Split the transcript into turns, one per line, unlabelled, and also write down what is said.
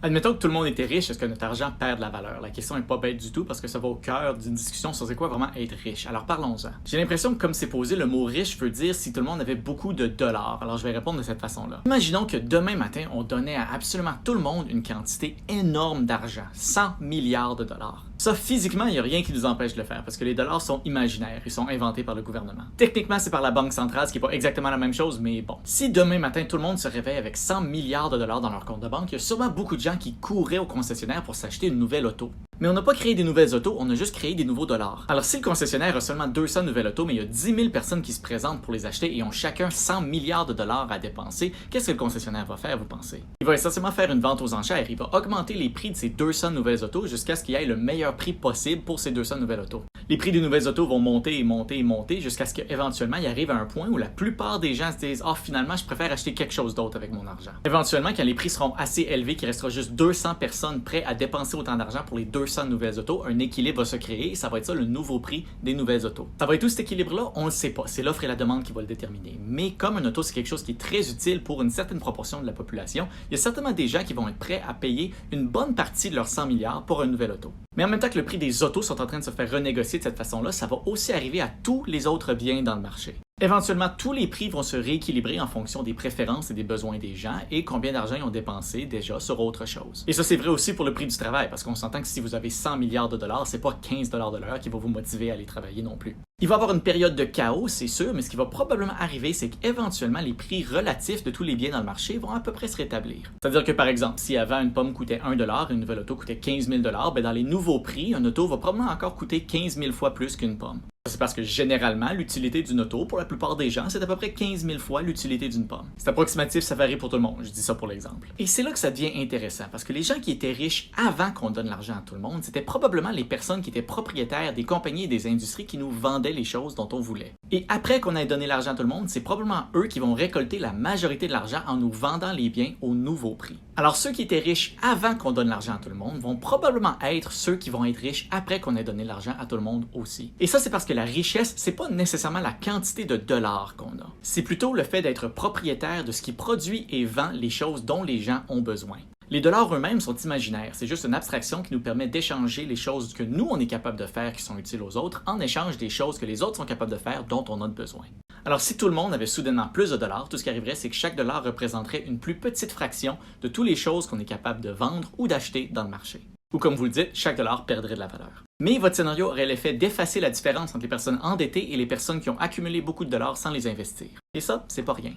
Admettons que tout le monde était riche, est-ce que notre argent perd de la valeur? La question n'est pas bête du tout parce que ça va au cœur d'une discussion sur c'est quoi vraiment être riche. Alors parlons-en. J'ai l'impression que comme c'est posé, le mot riche veut dire si tout le monde avait beaucoup de dollars. Alors je vais répondre de cette façon-là. Imaginons que demain matin, on donnait à absolument tout le monde une quantité énorme d'argent, 100 milliards de dollars. Ça, physiquement, il n'y a rien qui nous empêche de le faire parce que les dollars sont imaginaires, ils sont inventés par le gouvernement. Techniquement, c'est par la Banque centrale, ce qui n'est pas exactement la même chose, mais bon. Si demain matin, tout le monde se réveille avec 100 milliards de dollars dans leur compte de banque, il y a sûrement beaucoup de gens qui courraient au concessionnaire pour s'acheter une nouvelle auto. Mais on n'a pas créé des nouvelles autos, on a juste créé des nouveaux dollars. Alors si le concessionnaire a seulement 200 nouvelles autos, mais il y a 10 000 personnes qui se présentent pour les acheter et ont chacun 100 milliards de dollars à dépenser, qu'est-ce que le concessionnaire va faire, vous pensez? Il va essentiellement faire une vente aux enchères, il va augmenter les prix de ces 200 nouvelles autos jusqu'à ce qu'il y ait le meilleur prix possible pour ces 200 nouvelles autos. Les prix des nouvelles autos vont monter et monter et monter jusqu'à ce qu'éventuellement il arrive à un point où la plupart des gens se disent « Ah, finalement, je préfère acheter quelque chose d'autre avec mon argent. » Éventuellement, quand les prix seront assez élevés qu'il restera juste 200 personnes prêtes à dépenser autant d'argent pour les 200 nouvelles autos, un équilibre va se créer et ça va être ça le nouveau prix des nouvelles autos. Ça va être où cet équilibre-là? On ne le sait pas. C'est l'offre et la demande qui vont le déterminer. Mais comme une auto, c'est quelque chose qui est très utile pour une certaine proportion de la population, il y a certainement des gens qui vont être prêts à payer une bonne partie de leurs 100 milliards pour une nouvelle auto. Mais en même temps que le prix des autos sont en train de se faire renégocier de cette façon-là, ça va aussi arriver à tous les autres biens dans le marché. Éventuellement, tous les prix vont se rééquilibrer en fonction des préférences et des besoins des gens et combien d'argent ils ont dépensé déjà sur autre chose. Et ça, c'est vrai aussi pour le prix du travail, parce qu'on s'entend que si vous avez 100 milliards de dollars, c'est pas 15 dollars de l'heure qui va vous motiver à aller travailler non plus. Il va y avoir une période de chaos, c'est sûr, mais ce qui va probablement arriver, c'est qu'éventuellement, les prix relatifs de tous les biens dans le marché vont à peu près se rétablir. C'est-à-dire que, par exemple, si avant une pomme coûtait 1 dollar, une nouvelle auto coûtait 15 000 dollars, ben dans les nouveaux prix, un auto va probablement encore coûter 15 000 fois plus qu'une pomme. C'est parce que généralement, l'utilité d'une auto, pour la plupart des gens, c'est à peu près 15 000 fois l'utilité d'une pomme. C'est approximatif, ça varie pour tout le monde, je dis ça pour l'exemple. Et c'est là que ça devient intéressant, parce que les gens qui étaient riches avant qu'on donne l'argent à tout le monde, c'était probablement les personnes qui étaient propriétaires des compagnies et des industries qui nous vendaient les choses dont on voulait. Et après qu'on ait donné l'argent à tout le monde, c'est probablement eux qui vont récolter la majorité de l'argent en nous vendant les biens au nouveau prix. Alors ceux qui étaient riches avant qu'on donne l'argent à tout le monde vont probablement être ceux qui vont être riches après qu'on ait donné l'argent à tout le monde aussi. Et ça, c'est parce que la richesse, c'est pas nécessairement la quantité de dollars qu'on a. C'est plutôt le fait d'être propriétaire de ce qui produit et vend les choses dont les gens ont besoin. Les dollars eux-mêmes sont imaginaires, c'est juste une abstraction qui nous permet d'échanger les choses que nous, on est capable de faire qui sont utiles aux autres en échange des choses que les autres sont capables de faire dont on a besoin. Alors si tout le monde avait soudainement plus de dollars, tout ce qui arriverait, c'est que chaque dollar représenterait une plus petite fraction de toutes les choses qu'on est capable de vendre ou d'acheter dans le marché. Ou comme vous le dites, chaque dollar perdrait de la valeur. Mais votre scénario aurait l'effet d'effacer la différence entre les personnes endettées et les personnes qui ont accumulé beaucoup de dollars sans les investir. Et ça, c'est pas rien.